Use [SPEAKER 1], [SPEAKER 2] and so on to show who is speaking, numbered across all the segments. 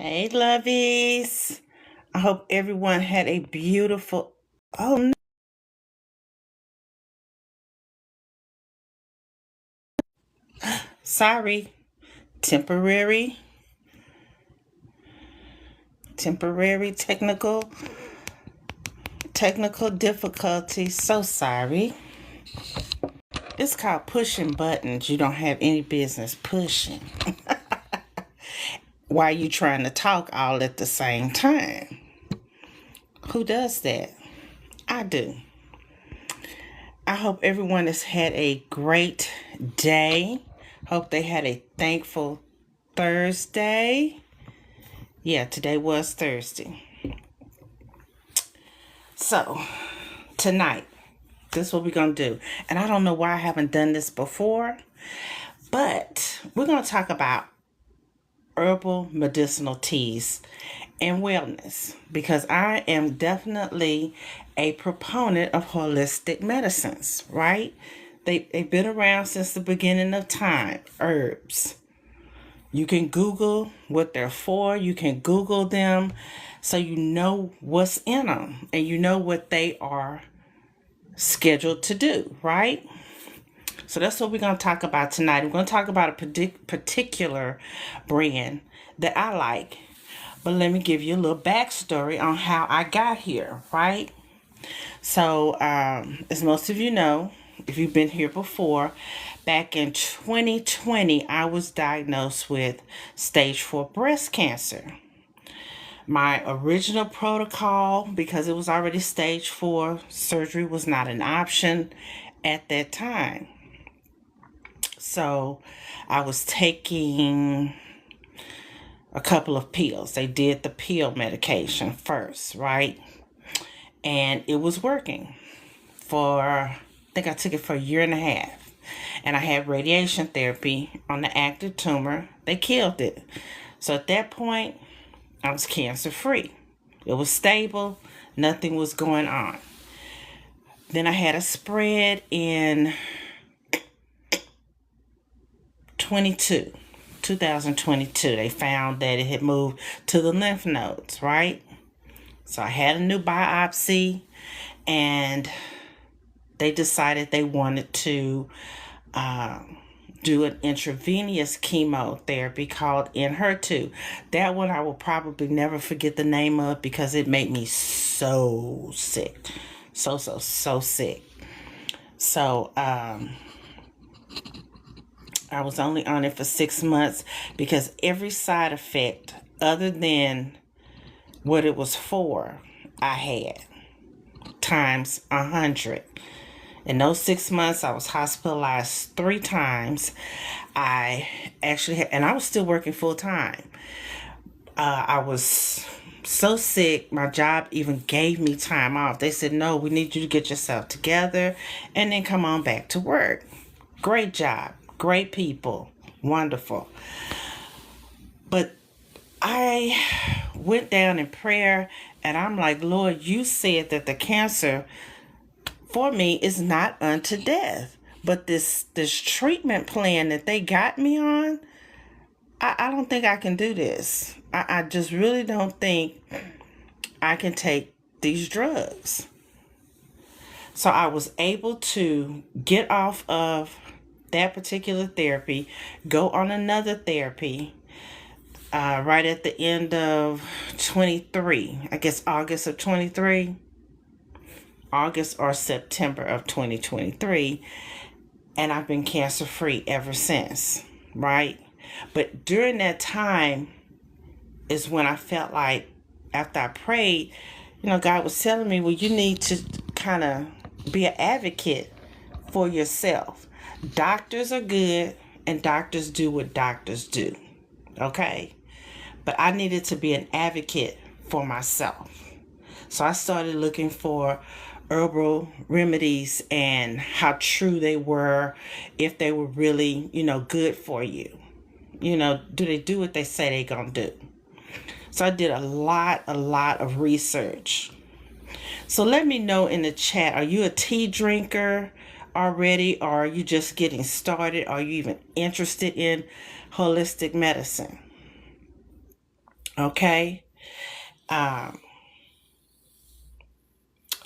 [SPEAKER 1] Hey, lovies. I hope everyone had a beautiful. Oh, no. Sorry. Temporary, temporary technical difficulty. So sorry. It's called pushing buttons you don't have any business pushing while you trying to talk all at the same time. Who does that? I do. I hope everyone has had a great day. Hope they had a thankful Thursday. Yeah, today was Thursday. So, tonight, this is what we're going to do. And I don't know why I haven't done this before, but we're going to talk about herbal medicinal teas and wellness, because I am definitely a proponent of holistic medicines, right? They've been around since the beginning of time. Herbs. You can Google what they're for. You can Google them so you know what's in them and you know what they are scheduled to do, right? So that's what we're going to talk about tonight. We're going to talk about a particular brand that I like. But let me give you a little backstory on how I got here, right? So, as most of you know, if you've been here before, back in 2020, I was diagnosed with stage 4 breast cancer. My original protocol, because it was already stage 4, surgery was not an option at that time. So I was taking a couple of pills. They did the pill medication first, right? And it was working I think I took it for a year and a half. And I had radiation therapy on the active tumor. They killed it. So at that point, I was cancer free. It was stable. Nothing was going on. Then I had a spread in 2022. They found that it had moved to the lymph nodes, right? So I had a new biopsy, and they decided they wanted to do an intravenous chemotherapy called Enhertu. That one I will probably never forget the name of, because it made me so sick. So sick. So, I was only on it for 6 months, because every side effect other than what it was for, I had times 100. In those 6 months, I was hospitalized 3 times. I actually had, and I was still working full time. I was so sick, my job even gave me time off. They said, no, we need you to get yourself together and then come on back to work. Great job. Great people. Wonderful. But I went down in prayer, and I'm like, Lord, you said that the cancer for me is not unto death. But this treatment plan that they got me on, I don't think I can do this. I just really don't think I can take these drugs. So I was able to get off of that particular therapy, go on another therapy right at the end of 23. I guess August of 23. August or September of 2023. And I've been cancer free ever since, right? But during that time is when I felt like, after I prayed, God was telling me, well, you need to kind of be an advocate for yourself. Doctors are good, and doctors do what doctors do, okay? But I needed to be an advocate for myself. So I started looking for herbal remedies and how true they were, if they were really, good for you. Do they do what they say they're going to do? So I did a lot of research. So let me know in the chat, are you a tea drinker already, or are you just getting started? Are you even interested in holistic medicine? Okay. Um,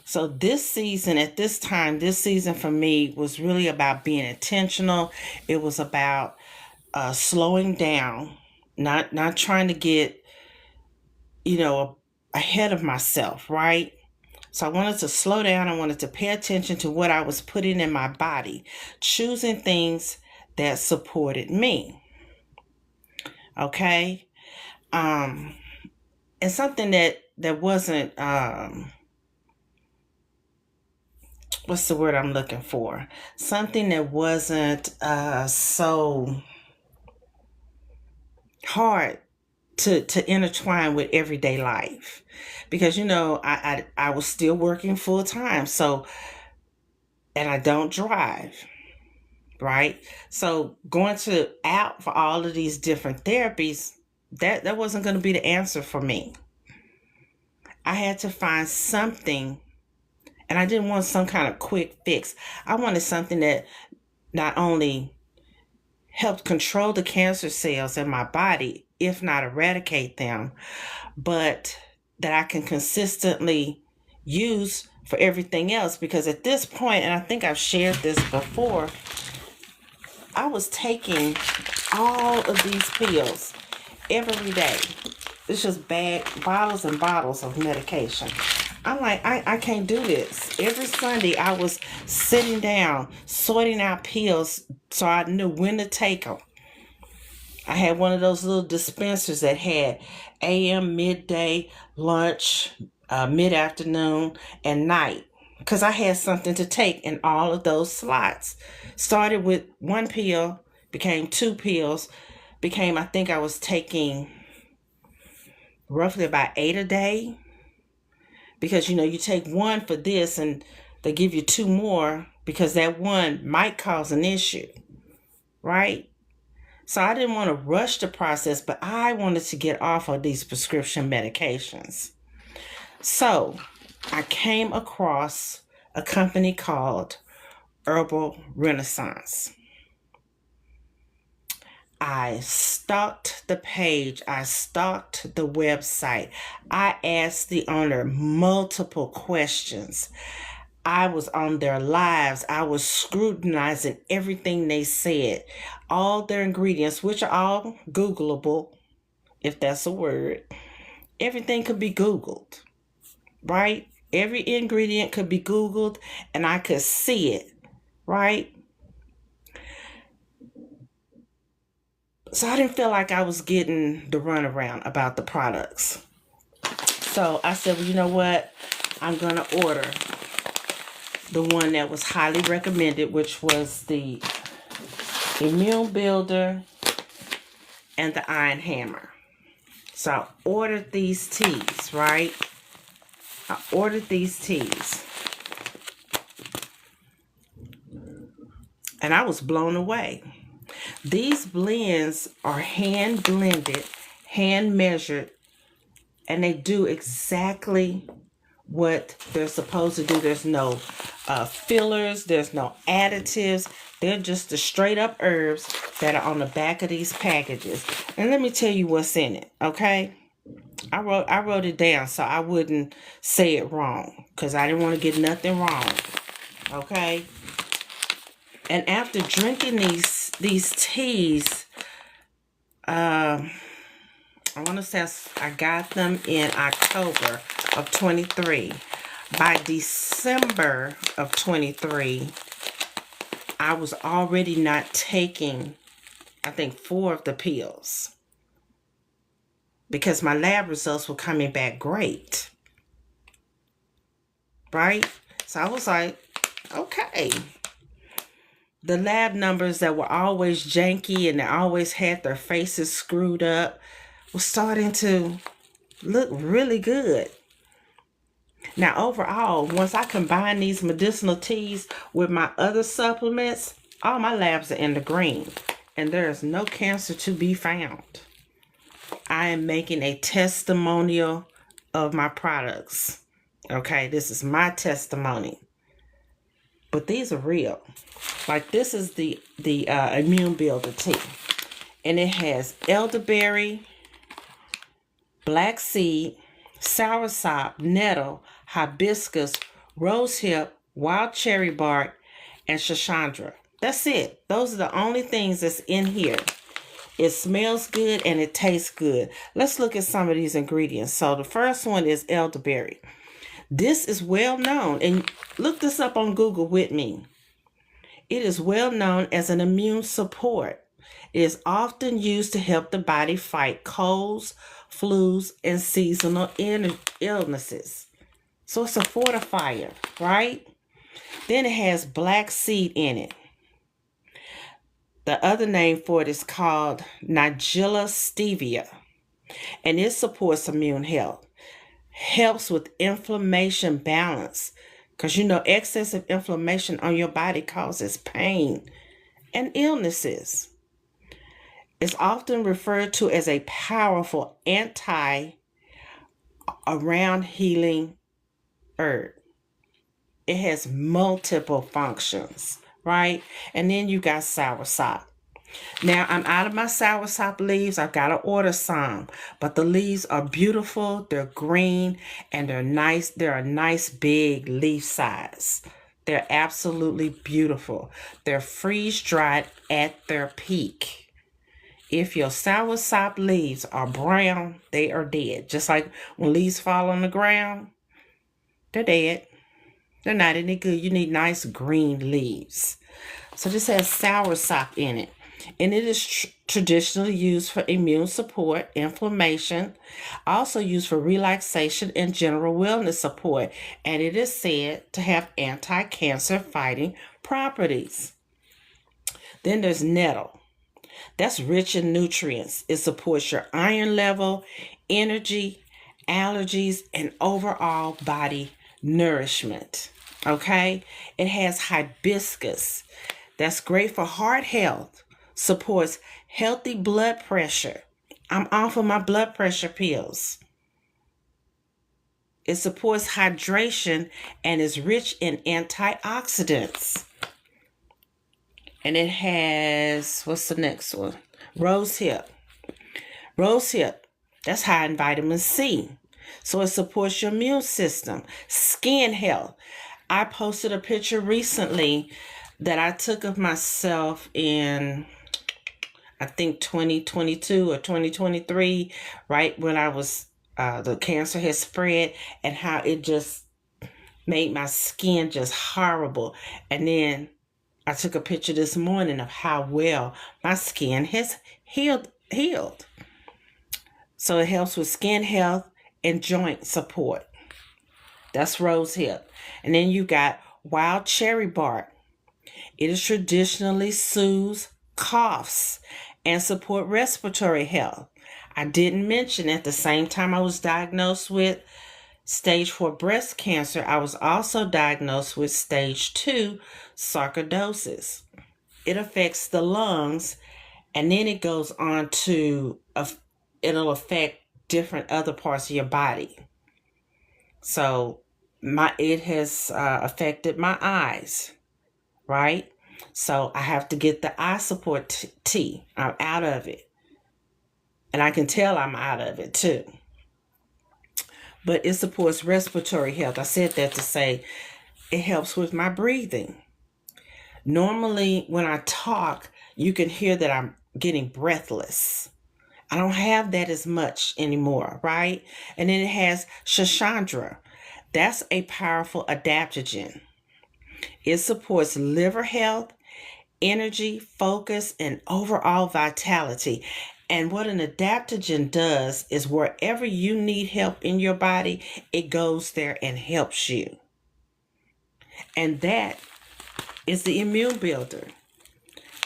[SPEAKER 1] so this season, at this time, this season for me was really about being intentional. It was about slowing down, not trying to get, ahead of myself, right? So I wanted to slow down. I wanted to pay attention to what I was putting in my body, choosing things that supported me. Okay. Um, and something that wasn't what's the word I'm looking for? Something that wasn't so hard to intertwine with everyday life, because I was still working full time, so, and I don't drive, right? So going to out for all of these different therapies, that wasn't going to be the answer for me. I had to find something, and I didn't want some kind of quick fix. I wanted something that not only helped control the cancer cells in my body, if not eradicate them, but that I can consistently use for everything else. Because at this point, and I think I've shared this before, I was taking all of these pills every day. It's just bottles and bottles of medication. I'm like, I can't do this. Every Sunday, I was sitting down, sorting out pills so I knew when to take them. I had one of those little dispensers that had AM, midday, lunch, mid-afternoon, and night, because I had something to take in all of those slots. Started with one pill, became two pills, I think I was taking roughly about 8 a day, because you take one for this and they give you two more because that one might cause an issue, right? So I didn't want to rush the process, but I wanted to get off of these prescription medications. So I came across a company called Herbal Renaissance. I stalked the page. I stalked the website. I asked the owner multiple questions. I was on their lives. I was scrutinizing everything they said, all their ingredients, which are all Googleable, if that's a word. Everything could be Googled, right? Every ingredient could be Googled and I could see it, right? So I didn't feel like I was getting the runaround about the products. So I said, well, you know what? I'm going to order the one that was highly recommended, which was the Immune Builder and the Iron Hammer. So I ordered these teas, right? I ordered these teas. And I was blown away. These blends are hand blended, hand measured, and they do exactly what they're supposed to do. There's no fillers, there's no additives. They're just the straight up herbs that are on the back of these packages. And let me tell you what's in it, okay? I wrote it down so I wouldn't say it wrong, because I didn't want to get nothing wrong, okay? And after drinking these teas, I want to say I got them in October of 23. By December of 23, I was already not taking, I think, 4 of the pills, because my lab results were coming back great, right? So I was like, okay. The lab numbers that were always janky and they always had their faces screwed up were starting to look really good. Now, overall, once I combine these medicinal teas with my other supplements, all my labs are in the green, and there is no cancer to be found. I am making a testimonial of my products. Okay, this is my testimony. But these are real. Like, this is the Immune Builder tea, and it has elderberry, black seed, soursop, nettle, hibiscus, rosehip, wild cherry bark, and schisandra. That's it. Those are the only things that's in here. It smells good and it tastes good. Let's look at some of these ingredients. So the first one is elderberry. This is well known, and look this up on Google with me. It is well known as an immune support. It is often used to help the body fight colds, flus, and seasonal illnesses. So it's a fortifier, right? Then it has black seed in it. The other name for it is called Nigella stevia, and it supports immune health, helps with inflammation balance, because excessive inflammation on your body causes pain and illnesses. It's often referred to as a powerful around healing herb. It has multiple functions, right? And then you got soursop. Now I'm out of my soursop leaves. I've got to order some, but the leaves are beautiful. They're green and they're nice. They're a nice big leaf size. They're absolutely beautiful. They're freeze dried at their peak. If your soursop leaves are brown, they are dead. Just like when leaves fall on the ground, they're dead. They're not any good. You need nice green leaves. So this has soursop in it. And it is traditionally used for immune support, inflammation, also used for relaxation and general wellness support. And it is said to have anti-cancer fighting properties. Then there's nettle. That's rich in nutrients. It supports your iron level, energy, allergies, and overall body nourishment. Okay? It has hibiscus. That's great for heart health. Supports healthy blood pressure. I'm off of my blood pressure pills. It supports hydration and is rich in antioxidants. And it has, what's the next one? Rosehip. Rosehip, that's high in vitamin C. So it supports your immune system. Skin health. I posted a picture recently that I took of myself in, I think 2022 or 2023, right when I was, the cancer had spread, and how it just made my skin just horrible. And then I took a picture this morning of how well my skin has healed. So it helps with skin health and joint support. That's rosehip. And then you got wild cherry bark. It is traditionally soothes coughs and support respiratory health. I didn't mention at the same time I was diagnosed with stage 4 breast cancer, I was also diagnosed with stage 2 sarcoidosis. It affects the lungs, and then it goes on to, it'll affect different other parts of your body. So it has affected my eyes, right? So I have to get the eye support tea. I'm out of it. And I can tell I'm out of it too. But it supports respiratory health. I said that to say it helps with my breathing. Normally, when I talk, you can hear that I'm getting breathless. I don't have that as much anymore, right? And then it has schisandra. That's a powerful adaptogen. It supports liver health, energy, focus, and overall vitality. And what an adaptogen does is wherever you need help in your body, it goes there and helps you. And that is the immune builder.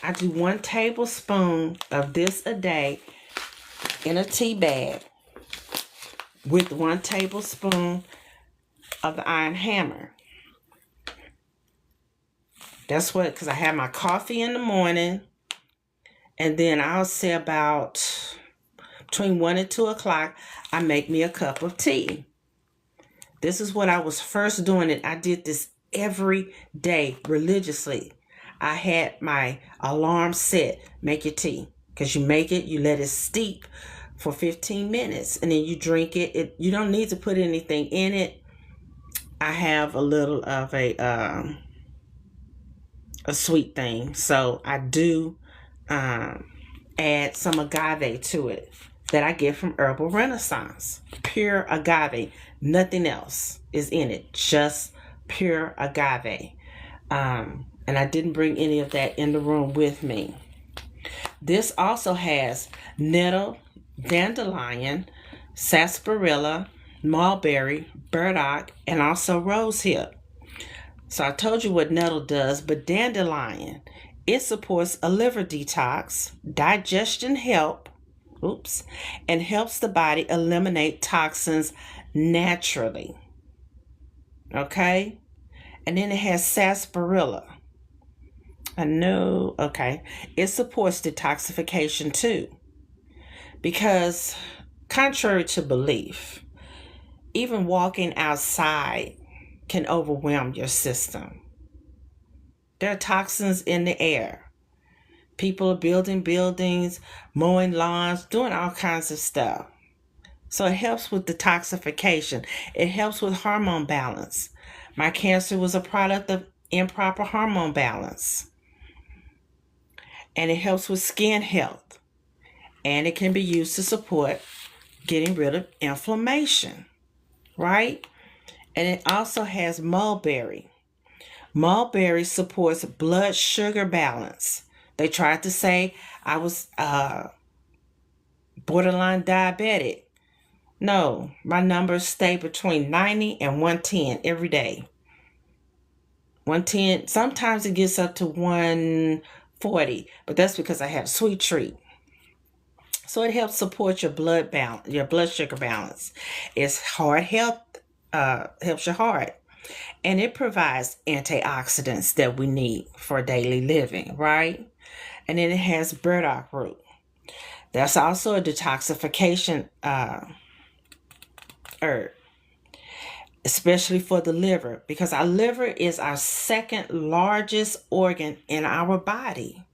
[SPEAKER 1] I do 1 tablespoon of this a day in a tea bag with 1 tablespoon of the iron hammer. That's what, because I have my coffee in the morning, and then I'll say about between 1 and 2 o'clock, I make me a cup of tea. This is what I was first doing it. I did this every day religiously. I had my alarm set, make your tea. Because you make it, you let it steep for 15 minutes, and then you drink it. You don't need to put anything in it. I have a little of a sweet thing, so I do add some agave to it that I get from Herbal Renaissance. Pure agave, nothing else is in it, just pure agave. And I didn't bring any of that in the room with me. This also has nettle, dandelion, sarsaparilla, mulberry, burdock, and also rosehip. So I told you what nettle does, but dandelion, it supports a liver detox, digestion help, and helps the body eliminate toxins naturally. Okay? And then it has sarsaparilla. It supports detoxification too. Because contrary to belief, even walking outside can overwhelm your system. There are toxins in the air. People are building buildings, mowing lawns, doing all kinds of stuff. So it helps with detoxification. It helps with hormone balance. My cancer was a product of improper hormone balance. And it helps with skin health. And it can be used to support getting rid of inflammation, right? And it also has mulberry. Mulberry supports blood sugar balance. They tried to say I was borderline diabetic. No, my numbers stay between 90 and 110 every day. 110, sometimes it gets up to 140, but that's because I have a sweet treat. So it helps support your blood balance, your blood sugar balance. It's heart health, helps your heart. And it provides antioxidants that we need for daily living, right? And then it has burdock root. That's also a detoxification herb, especially for the liver, because our liver is our second largest organ in our body.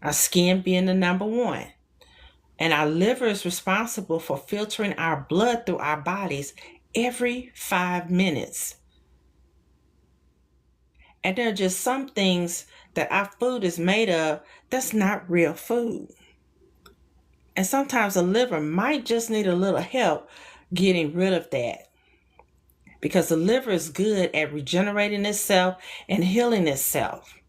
[SPEAKER 1] Our skin being the number one. And our liver is responsible for filtering our blood through our bodies every 5 minutes. And there are just some things that our food is made of that's not real food. And sometimes the liver might just need a little help getting rid of that. Because the liver is good at regenerating itself and healing itself.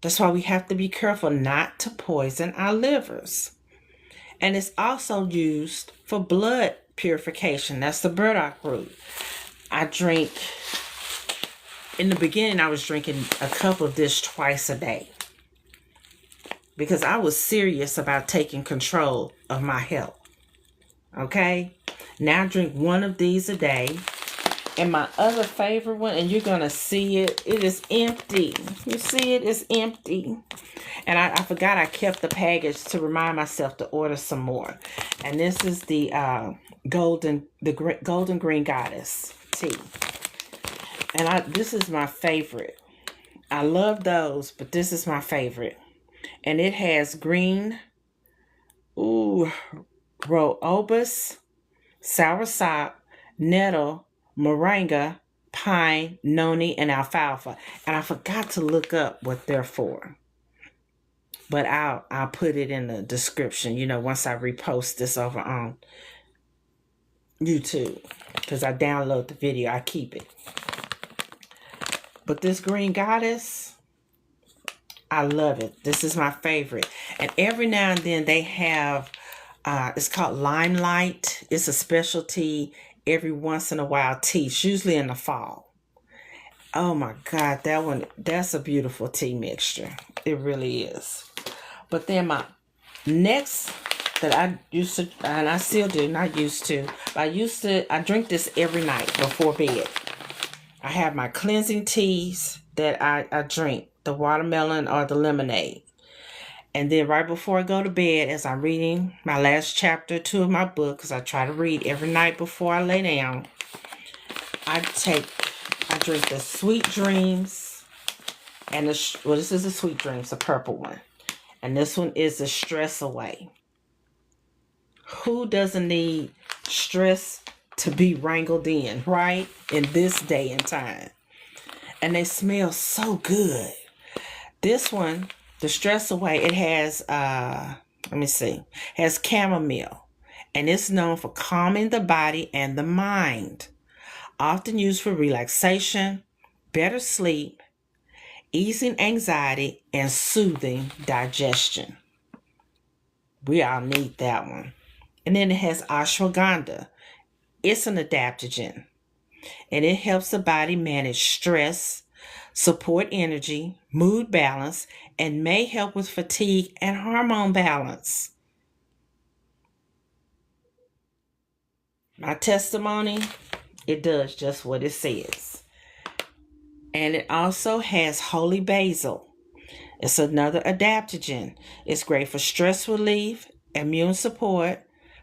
[SPEAKER 1] That's why we have to be careful not to poison our livers. And it's also used for blood purification. That's the burdock root. In the beginning, I was drinking a cup of this twice a day. Because I was serious about taking control of my health. Okay? Now I drink one of these a day. And my other favorite one, and you're going to see it, it is empty. You see it? It's empty. And I forgot I kept the package to remind myself to order some more. And this is the golden green goddess tea. And this is my favorite. I love those, but this is my favorite. And it has green, rhodiola, soursop, nettle, moringa, pine, noni, and alfalfa. And I forgot to look up what they're for. But I'll put it in the description, once I repost this over on YouTube. Because I download the video, I keep it. But this green goddess, I love it. This is my favorite. And every now and then they have, it's called Limelight. It's a specialty every once in a while tea. It's usually in the fall. Oh my God, that's a beautiful tea mixture. It really is. But then my next that I used to, and I still do, not used to, but I drink this every night before bed. I have my cleansing teas that I drink, the watermelon or the lemonade. And then right before I go to bed, as I'm reading my last chapter or 2 of my book, because I try to read every night before I lay down, I drink the Sweet Dreams, and this is the Sweet Dreams, the purple one. And this one is a stress away. Who doesn't need stress to be wrangled in, right? In this day and time. And they smell so good. This one, the stress away, it has, has chamomile. And it's known for calming the body and the mind. Often used for relaxation, better sleep, easing anxiety, and soothing digestion. We all need that one. And then it has ashwagandha. It's an adaptogen. And it helps the body manage stress, support energy, mood balance, and may help with fatigue and hormone balance. My testimony, it does just what it says. And it also has holy basil. It's another adaptogen. It's great for stress relief, immune support,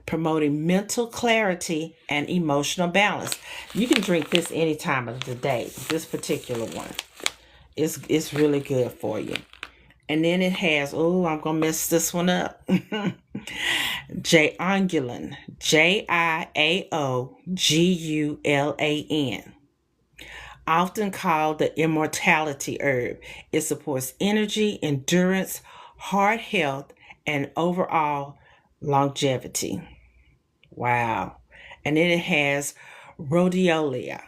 [SPEAKER 1] promoting mental clarity and emotional balance. You can drink this any time of the day. This particular one. It's really good for you. And then it has, I'm going to mess this one up. Jiaogulan. Jiaogulan. Often called the immortality herb. It supports energy, endurance, heart health, and overall longevity. Wow. And then it has rhodiola.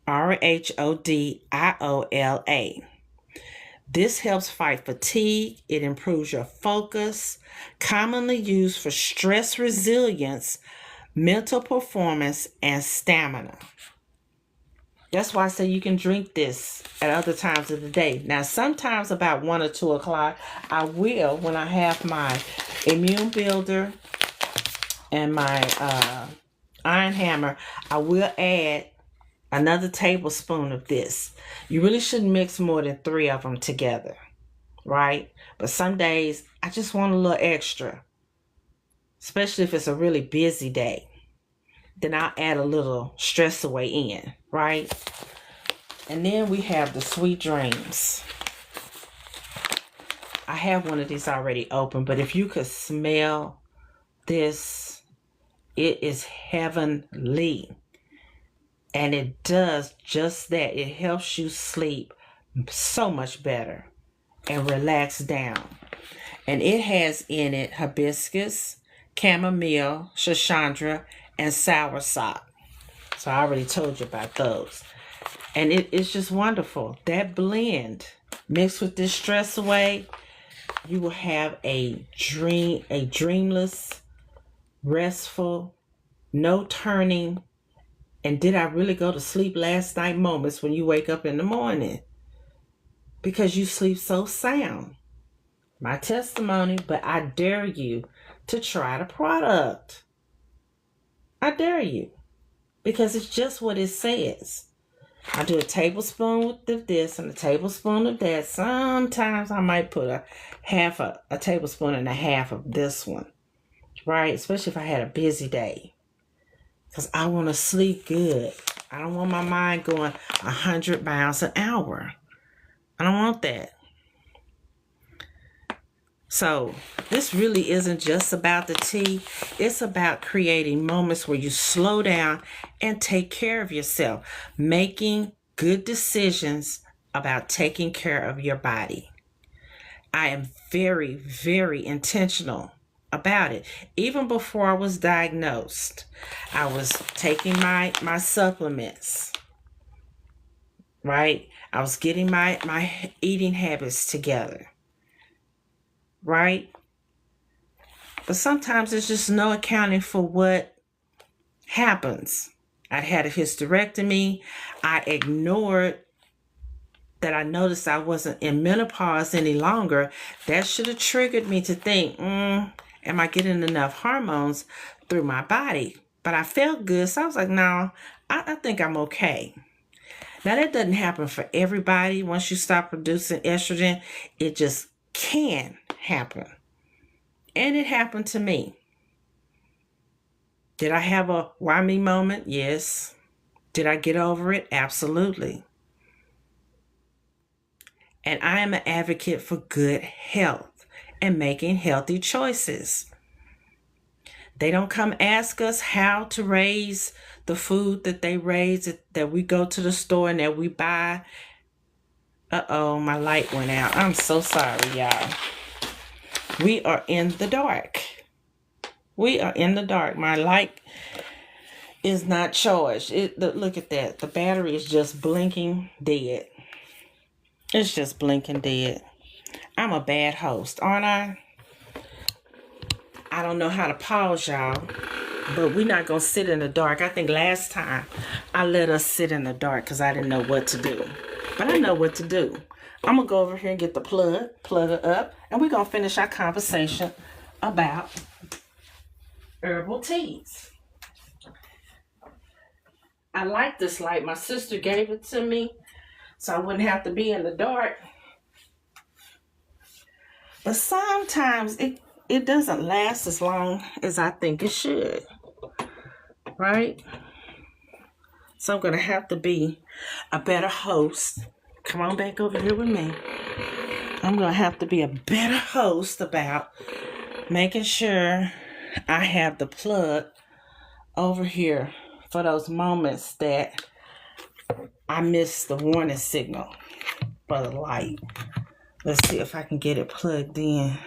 [SPEAKER 1] Rhodiola. This helps fight fatigue. It improves your focus. Commonly used for stress resilience, mental performance, and stamina. That's why I say you can drink this at other times of the day. Now, sometimes about 1 or 2 o'clock, I will, when I have my immune builder and my iron hammer, I will add another tablespoon of this. You really shouldn't mix more than 3 of them together, right? But some days, I just want a little extra, especially if it's a really busy day. Then I'll add a little stress away in, right? And then we have the Sweet Dreams. I have one of these already open, but if you could smell this, it is heavenly. And it does just that. It helps you sleep so much better and relax down. And it has in it hibiscus, chamomile, schisandra, and soursop. So I already told you about those. And it's just wonderful. That blend mixed with this stress away, you will have a dreamless, restful, no turning, and did I really go to sleep last night moments when you wake up in the morning. Because you sleep so sound. My testimony, but I dare you to try the product. I dare you. Because it's just what it says. I do a tablespoon of this and a tablespoon of that. Sometimes I might put a tablespoon and a half of this one. Right? Especially if I had a busy day. Because I want to sleep good. I don't want my mind going 100 miles an hour. I don't want that. So this really isn't just about the tea. It's about creating moments where you slow down and take care of yourself. Making good decisions about taking care of your body. I am very, very intentional about it. Even before I was diagnosed, I was taking my supplements. Right? I was getting my eating habits together. Right? But sometimes there's just no accounting for what happens. I had a hysterectomy. I ignored that. I noticed I wasn't in menopause any longer. That should have triggered me to think, am I getting enough hormones through my body? But I felt good, so I was like, no, I think I'm okay. Now, that doesn't happen for everybody. Once you stop producing estrogen, it just can happen. And it happened to me. Did I have a why me moment? Yes. Did I get over it? Absolutely. And I am an advocate for good health. and making healthy choices. They don't come ask us how to raise the food that they raise, that we go to the store and that we buy. Uh-oh, my light went out. I'm so sorry, y'all. We are in the dark. We are in the dark. My light is not charged. Look at that. The battery is just blinking dead. It's just blinking dead. I'm a bad host, aren't I? I don't know how to pause, y'all. But we're not going to sit in the dark. I think last time I let us sit in the dark because I didn't know what to do. But I know what to do. I'm going to go over here and get the plug it up, and we're going to finish our conversation about herbal teas. I like this light. My sister gave it to me so I wouldn't have to be in the dark. But sometimes it doesn't last as long as I think it should. Right? So I'm going to have to be a better host. Come on back over here with me. I'm going to have to be a better host about making sure I have the plug over here for those moments that I miss the warning signal for the light. Let's see if I can get it plugged in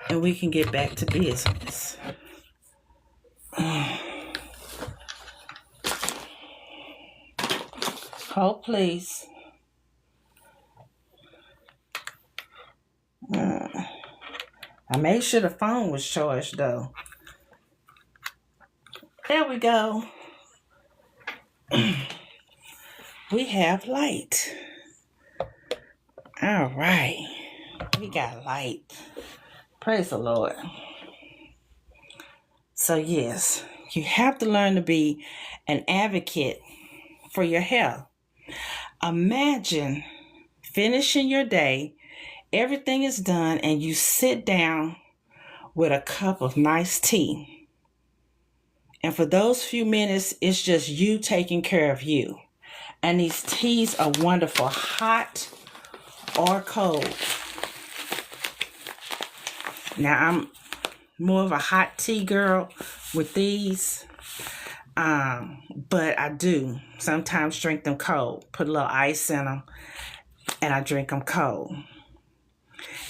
[SPEAKER 1] and we can get back to business. Hold, please. I made sure the phone was charged, though. There we go. We have light. All right. We got light. Praise the Lord. So, yes, you have to learn to be an advocate for your health. Imagine finishing your day, everything is done, and you sit down with a cup of nice tea. And for those few minutes, it's just you taking care of you. And these teas are wonderful, hot or cold. Now, I'm more of a hot tea girl with these. But I do sometimes drink them cold. Put a little ice in them, and I drink them cold.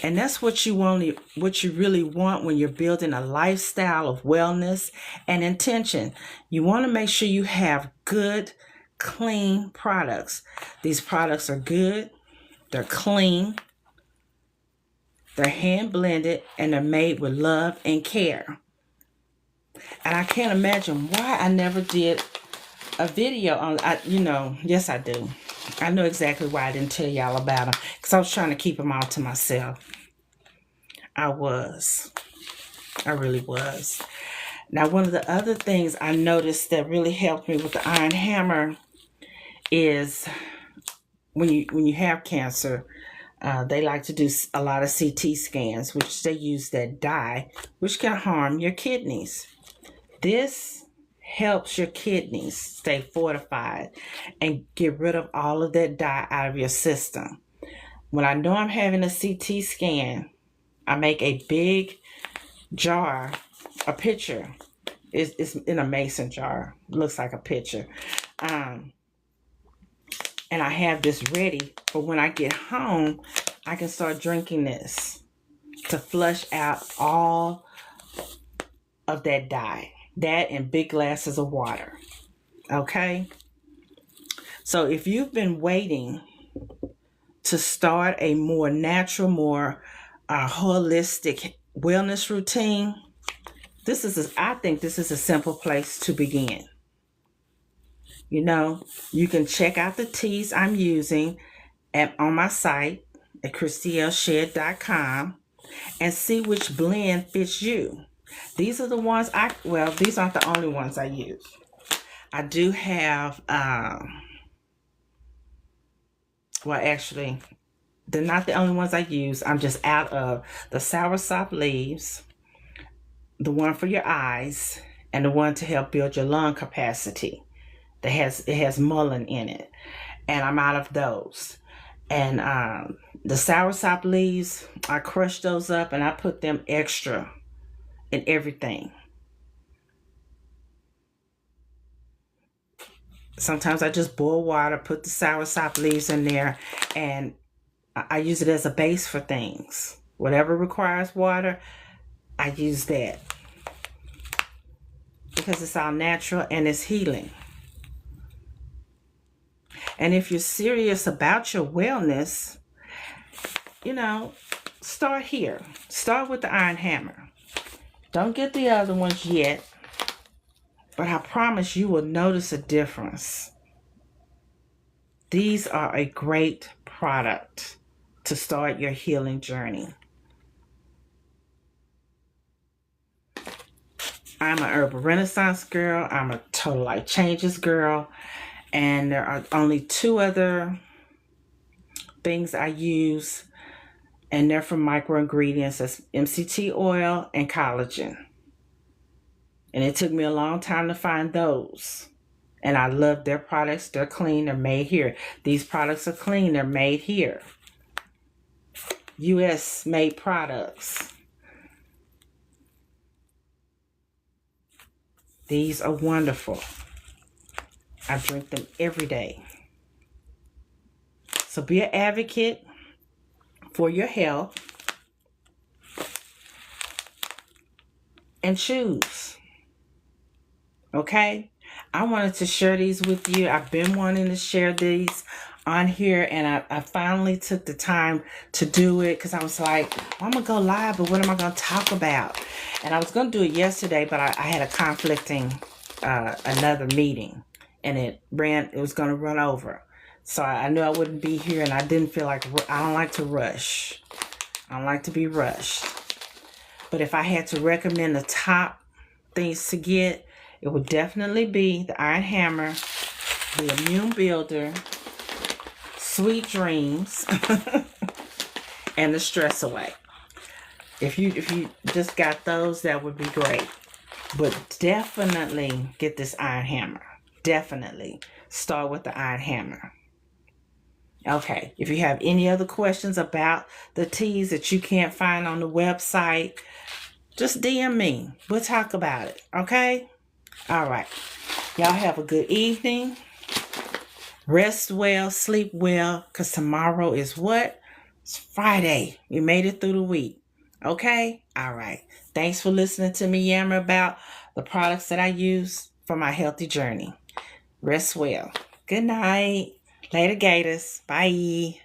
[SPEAKER 1] And that's what you want, what you really want when you're building a lifestyle of wellness and intention. You want to make sure you have good, clean products. These products are good, they're clean, they're hand blended, and they're made with love and care. And I can't imagine why I never did a video on, yes I do. I know exactly why I didn't tell y'all about them, because I was trying to keep them all to myself. I really was. Now, one of the other things I noticed that really helped me with the iron hammer is when you have cancer, they like to do a lot of CT scans, which they use that dye, which can harm your kidneys. This helps your kidneys stay fortified and get rid of all of that dye out of your system. When I know I'm having a CT scan, I make a big jar, a pitcher. It's in a mason jar. It looks like a pitcher. And I have this ready for when I get home, I can start drinking this to flush out all of that dye. That and big glasses of water. Okay? So if you've been waiting to start a more natural, more holistic wellness routine, I think this is a simple place to begin. You can check out the teas I'm using on my site at christielshed.com and see which blend fits you. These are the ones these aren't the only ones I use. I do have, actually, they're not the only ones I use. I'm just out of the soursop leaves, the one for your eyes, and the one to help build your lung capacity. It has mullein in it. And I'm out of those. And The soursop leaves, I crush those up and I put them extra in everything. Sometimes I just boil water, put the soursop leaves in there, and I use it as a base for things. Whatever requires water, I use that. Because it's all natural and it's healing. And if you're serious about your wellness, start here. Start with the iron hammer. Don't get the other ones yet. But I promise you will notice a difference. These are a great product to start your healing journey. I'm a Herbal Renaissance girl. I'm a Total Life Changes girl. And there are only 2 other things I use. And they're from micro ingredients. That's MCT oil and collagen. And it took me a long time to find those. And I love their products. They're clean. They're made here. These products are clean. They're made here. U.S. made products. These are wonderful. I drink them every day. So be an advocate for your health. And choose. Okay? I wanted to share these with you. I've been wanting to share these on here, and I finally took the time to do it because I was like, I'm going to go live, but what am I going to talk about? And I was going to do it yesterday, but I had a conflicting another meeting, and it was going to run over. So I knew I wouldn't be here, and I didn't feel like, I don't like to rush. I don't like to be rushed. But if I had to recommend the top things to get, it would definitely be the iron hammer, the immune builder, sweet dreams, and the stress away. If you just got those, that would be great. But definitely get this iron hammer. Definitely start with the iron hammer. Okay, if you have any other questions about the teas that you can't find on the website, just DM me. We'll talk about it, okay? All right. Y'all have a good evening. Rest well, sleep well, because tomorrow is what? It's Friday. We made it through the week. Okay? All right. Thanks for listening to me yammer about the products that I use for my healthy journey. Rest well. Good night. Later, Gators. Bye.